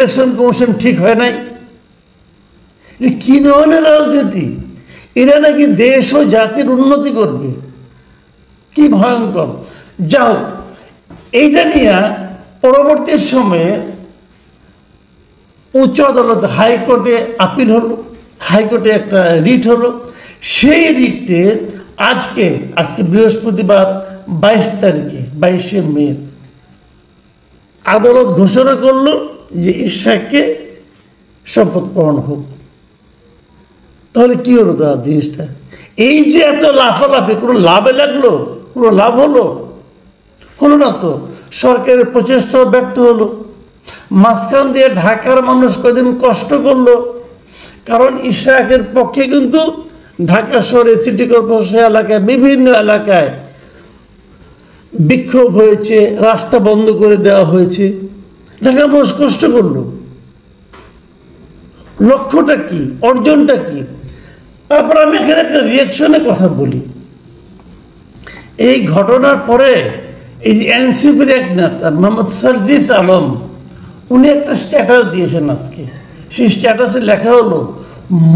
Election commission ঠিক হয় নাই। কি ধরনের রাজনীতি? এরা নাকি দেশ ও জাতির উন্নতি করবে, কি ভয়ঙ্কর। যা হোক, এইটা নিয়ে পরবর্তী সময়ে উচ্চ আদালত হাইকোর্টে আপিল হলো, হাইকোর্টে একটা রিট হলো। সেই রিটে আজকে বৃহস্পতিবার 22 তারিখে 22শে মে আদালত ঘোষণা করলো যে ইশরাককে শপথ পড়ানো হোক। তাহলে কি হলো দাদা জিনিসটা? এই যে এত লাফালাফি, কোনো লাভে লাগলো? কোনো লাভ হলো না তো। সরকারের প্রচেষ্টাও ব্যর্থ হলো। মাঝখান দিয়ে ঢাকার মানুষ কদিন কষ্ট করলো, কারণ ইশরাকের পক্ষে কিন্তু ঢাকা শহরে সিটি কর্পোরেশন এলাকায় বিভিন্ন এলাকায় বিক্ষোভ হয়েছে, রাস্তা বন্ধ করে দেওয়া হয়েছে। ঢাকার মানুষ কষ্ট করলো। লক্ষ্যটা কি, অর্জনটা কি? তারপর আমি এখানে একটা রিয়াকশনের কথা বলি। এই ঘটনার পরে এই এনসিপির এক নেতা মোহাম্মদ সার্জিস আলম, উনি একটা স্ট্যাটাস দিয়েছেন আজকে। সেই স্ট্যাটাসে লেখা হলো,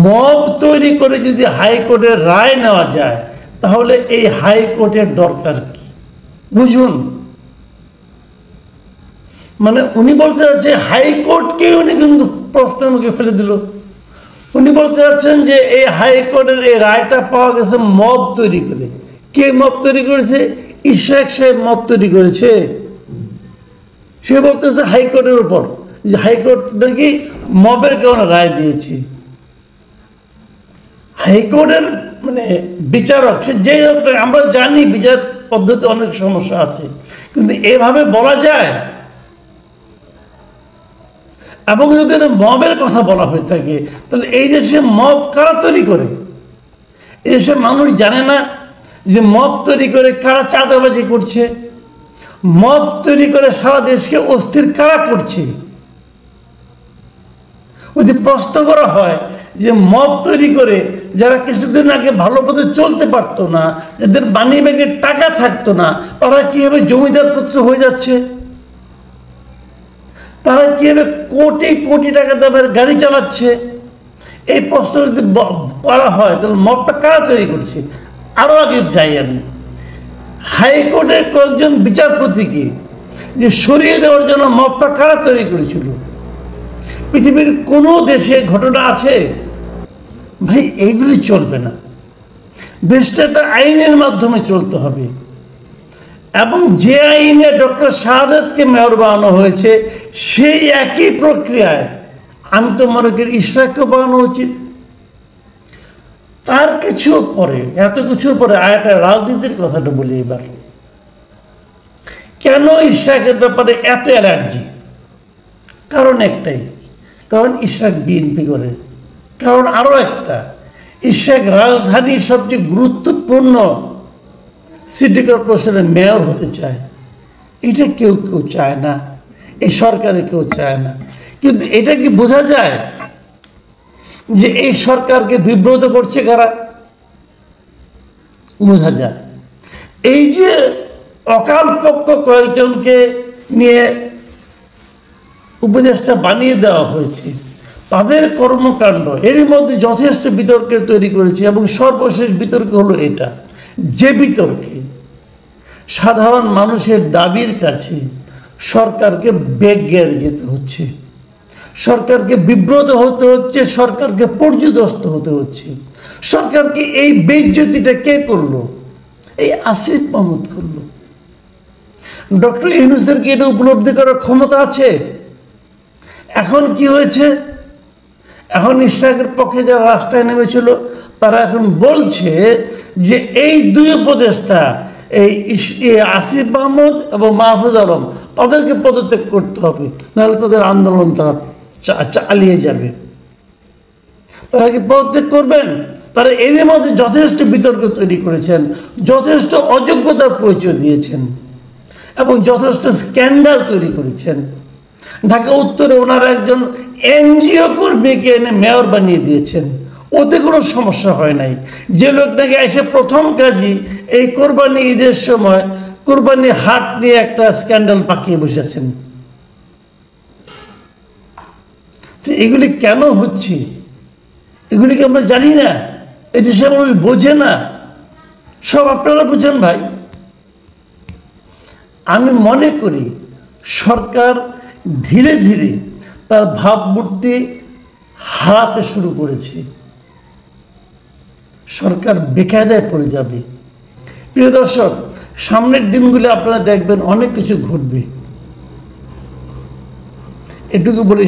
মব তৈরি করে যদি হাইকোর্টের রায় নেওয়া যায় তাহলে এই হাইকোর্টের দরকার কি? বুঝুন, মানে উনি বলতে চাচ্ছেন হাইকোর্টকে উনি কিন্তু প্রশ্নের মুখে ফেলে দিল। উনি বলতে চাচ্ছেন যে এই হাইকোর্টের এই রায়টা পাওয়া গেছে মব তৈরি করে। কে মব তৈরি করেছে? ইশরাক সাহেব মব তৈরি করেছে। সে বলতেছে হাইকোর্টের উপর যে হাইকোর্ট নাকি মবের কারণে রায় দিয়েছে। হাইকোর্টের মানে বিচারক, সে যেই হোক, আমরা জানি বিচার পদ্ধতি অনেক সমস্যা আছে, কিন্তু এভাবে বলা যায়? এবং যদি মবের কথা বলা হয়ে থাকে, তাহলে এই দেশে মব কারা তৈরি করে? এই দেশে মানুষ জানে না যে মব তৈরি করে কারা চাঁদাবাজি করছে? মব তৈরি করে সারা দেশকে অস্থির কারা করছে? ওই যে প্রশ্ন করা হয় যে মব তৈরি করে যারা কিছুদিন আগে ভালো পথে চলতে পারতো না, যাদের মানি ব্যাগে টাকা থাকতো না, তারা কিভাবে জমিদার পুত্র হয়ে যাচ্ছে? তারা কিভাবে কোটি কোটি টাকা দামের গাড়ি চালাচ্ছে? এই প্রশ্ন যদি করা হয় তাহলে মবটা কারা তৈরি করছে? আরো আগে যাই আমি, হাইকোর্টের কয়েকজন বিচারপতিকে যে সরিয়ে দেওয়ার জন্য মবটা কারা তৈরি করেছিল? পৃথিবীর কোনো দেশে ঘটনা আছে? ভাই, এইগুলি চলবে না। দেশটা একটা আইনের মাধ্যমে চলতে হবে, এবং যে আইনে ডক্টর শাহাদাতকে মেয়র বানানো হয়েছে সেই একই প্রক্রিয়ায় আমি তো মনে করি ইশরাককে বানানো উচিত। তার কিছু পরে, এত কিছুর পরে একটা রাজনীতির কথাটা বলি এবার। কেন ইশরাকের ব্যাপারে এত অ্যালার্জি? কারণ একটাই, কারণ ইশরাক বিএনপি করে। কারণ আরো একটা, ইশরাক রাজধানীর সবচেয়ে গুরুত্বপূর্ণ সিটি কর্পোরেশনের মেয়র হতে চায়। এটা কেউ চায় না, এই সরকারে কেউ চায় না। কিন্তু এটা কি বোঝা যায় যে এই সরকারকে বিব্রত করছে কারা? বোঝা যায়। এই যে অকাল পক্ষ কয়েকজনকে নিয়ে উপদেষ্টা বানিয়ে দেওয়া হয়েছে, তাদের কর্মকাণ্ড এরই মধ্যে যথেষ্ট বিতর্কের তৈরি করেছে। এবং সর্বশেষ বিতর্ক হলো এটা, যে বিতর্কে সাধারণ মানুষের দাবির কাছে সরকারকে বেগ গেড়ে যেতে হচ্ছে, সরকারকে বিব্রত হতে হচ্ছে, সরকারকে পর্যুদস্ত হতে হচ্ছে। সরকারকে এই বেইজ্জতিটা কে করলো? এই আসিফ মাহমুদ করলো। ডক্টর ইউনূসের কি এটা উপলব্ধি করার ক্ষমতা আছে? এখন কি হয়েছে? এখন ইশরাকের পক্ষে যারা রাস্তায় নেমেছিল তারা এখন বলছে যে এই দুই উপদেষ্টা, এই আসিফ মাহমুদ এবং মাহফুজ আলম, তাদেরকে পদত্যাগ করতে হবে, নাহলে তাদের আন্দোলন তারা চালিয়ে যাবে। তারা কি পদত্যাগ করবেন? তারা এর মধ্যে যথেষ্ট বিতর্ক তৈরি করেছেন, যথেষ্ট অযোগ্যতার পরিচয় দিয়েছেন এবং যথেষ্ট স্ক্যান্ডাল তৈরি করেছেন। ঢাকা উত্তরে ওনারা একজন এনজিও কর্মীকে এনে মেয়র বানিয়ে দিয়েছেন, ওতে কোনো সমস্যা হয় নাই। যে লোক নাকি এসে প্রথম কাজই এই কোরবানি ঈদের সময় কোরবানি হাট নিয়ে একটা স্ক্যান্ডাল পাকিয়ে বসেছেন। তো এগুলি কেন হচ্ছে? এগুলিকে আমরা জানি না, এদেশের মানুষ বোঝে না, সব আপনারা বুঝেন ভাই। আমি মনে করি সরকার ধীরে ধীরে তার ভাবমূর্তি হারাতে শুরু করেছে, সরকার বেকায়দায় পড়ে যাবে। প্রিয় দর্শক, সামনের দিনগুলো আপনারা দেখবেন অনেক কিছু ঘটবে, এটুকু বলে